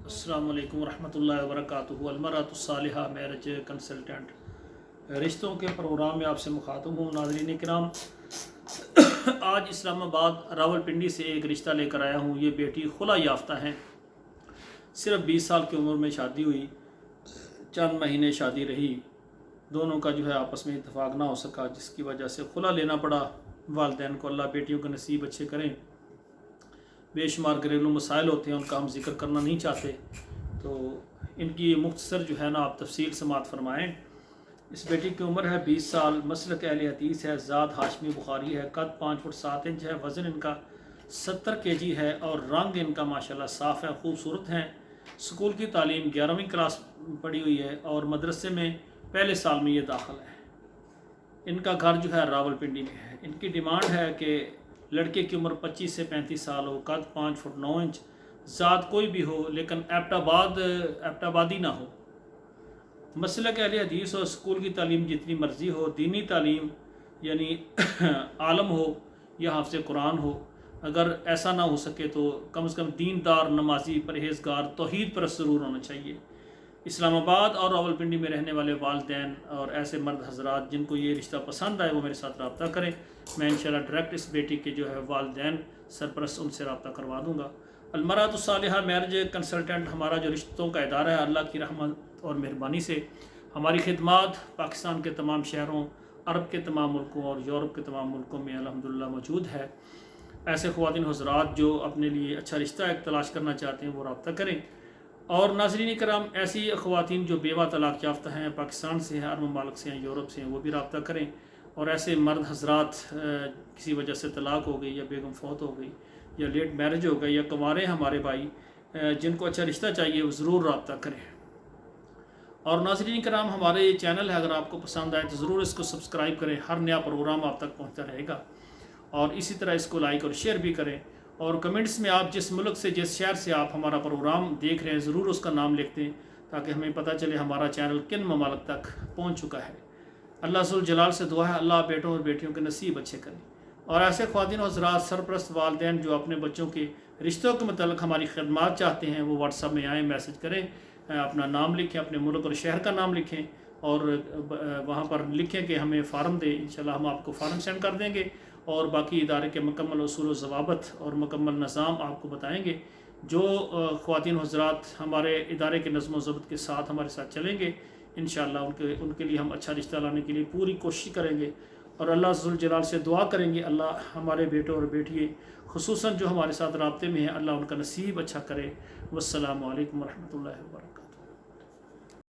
السلام علیکم ورحمۃ اللہ وبرکاتہ۔ المرأۃ الصالحہ میرج کنسلٹنٹ رشتوں کے پروگرام میں آپ سے مخاطب ہوں۔ ناظرین کرام، آج اسلام آباد راول پنڈی سے ایک رشتہ لے کر آیا ہوں۔ یہ بیٹی خلا یافتہ ہیں، صرف 20 سال کی عمر میں شادی ہوئی، چند مہینے شادی رہی، دونوں کا آپس میں اتفاق نہ ہو سکا، جس کی وجہ سے خلا لینا پڑا۔ والدین کو اللہ بیٹیوں کے نصیب اچھے کریں۔ بے شمار گھریلو مسائل ہوتے ہیں، ان کا ہم ذکر کرنا نہیں چاہتے، تو ان کی مختصر آپ تفصیل سماعت فرمائیں۔ اس بیٹی کی عمر ہے 20 سال، مسلک اہل حدیث ہے، ذات ہاشمی بخاری ہے، قد 5 فٹ 7 انچ ہے، وزن ان کا 70 kg ہے اور رنگ ان کا ماشاءاللہ صاف ہے، خوبصورت ہیں۔ اسکول کی تعلیم 11ویں کلاس پڑھی ہوئی ہے اور مدرسے میں پہلے سال میں یہ داخل ہے۔ ان کا گھر راول پنڈی میں ہے۔ ان کی ڈیمانڈ ہے کہ لڑکے کی عمر 25 سے 35 سال ہو، قد 5 فٹ 9 انچ، ذات کوئی بھی ہو لیکن ایبٹ آبادی نہ ہو، مسلک اہل حدیث ہو، اسکول کی تعلیم جتنی مرضی ہو، دینی تعلیم یعنی عالم ہو یا حافظ قرآن ہو، اگر ایسا نہ ہو سکے تو کم از کم دیندار، نمازی، پرہیزگار، توحید پر ضرور ہونا چاہیے۔ اسلام آباد اور راول پنڈی میں رہنے والے والدین اور ایسے مرد حضرات جن کو یہ رشتہ پسند آئے وہ میرے ساتھ رابطہ کریں۔ میں انشاءاللہ ڈائریکٹ اس بیٹی کے والدین سرپرست ان سے رابطہ کروا دوں گا۔ المرأۃ الصالحہ میرج کنسلٹنٹ ہمارا جو رشتوں کا ادارہ ہے، اللہ کی رحمت اور مہربانی سے ہماری خدمات پاکستان کے تمام شہروں، عرب کے تمام ملکوں اور یورپ کے تمام ملکوں میں الحمدللہ موجود ہے۔ ایسے خواتین حضرات جو اپنے لیے اچھا رشتہ تلاش کرنا چاہتے ہیں وہ رابطہ کریں۔ اور ناظرین کرام، ایسی خواتین جو بیوہ طلاق یافتہ ہیں، پاکستان سے ہیں، عرب ممالک سے ہیں، یورپ سے ہیں، وہ بھی رابطہ کریں۔ اور ایسے مرد حضرات کسی وجہ سے طلاق ہو گئی یا بیگم فوت ہو گئی یا لیٹ میرج ہو گئی یا کنوارے ہمارے بھائی جن کو اچھا رشتہ چاہیے وہ ضرور رابطہ کریں۔ اور ناظرین کرام، ہمارے یہ چینل ہے، اگر آپ کو پسند آئے تو ضرور اس کو سبسکرائب کریں، ہر نیا پروگرام آپ تک پہنچتا رہے گا۔ اور اسی طرح اس کو لائک اور شیئر بھی کریں، اور کمنٹس میں آپ جس ملک سے، جس شہر سے آپ ہمارا پروگرام دیکھ رہے ہیں ضرور اس کا نام لکھ دیں، تاکہ ہمیں پتہ چلے ہمارا چینل کن ممالک تک پہنچ چکا ہے۔ اللہ ذوالجلال سے دعا ہے اللہ بیٹوں اور بیٹیوں کے نصیب اچھے کریں۔ اور ایسے خواتین حضرات، سرپرست والدین جو اپنے بچوں کے رشتوں کے متعلق ہماری خدمات چاہتے ہیں، وہ واٹس ایپ میں آئیں، میسج کریں، اپنا نام لکھیں، اپنے ملک اور شہر کا نام لکھیں اور وہاں پر لکھیں کہ ہمیں فارم دیں، انشاءاللہ ہم آپ کو فارم سینڈ کر دیں گے اور باقی ادارے کے مکمل اصول و ضوابط اور مکمل نظام آپ کو بتائیں گے۔ جو خواتین حضرات ہمارے ادارے کے نظم و ضبط کے ساتھ ہمارے ساتھ چلیں گے، انشاءاللہ ان کے لیے ہم اچھا رشتہ لانے کے لیے پوری کوشش کریں گے، اور اللہ ذوالجلال سے دعا کریں گے اللہ ہمارے بیٹوں اور بیٹیے خصوصاً جو ہمارے ساتھ رابطے میں ہیں، اللہ ان کا نصیب اچھا کرے۔ والسلام علیکم ورحمۃ اللہ وبرکاتہ۔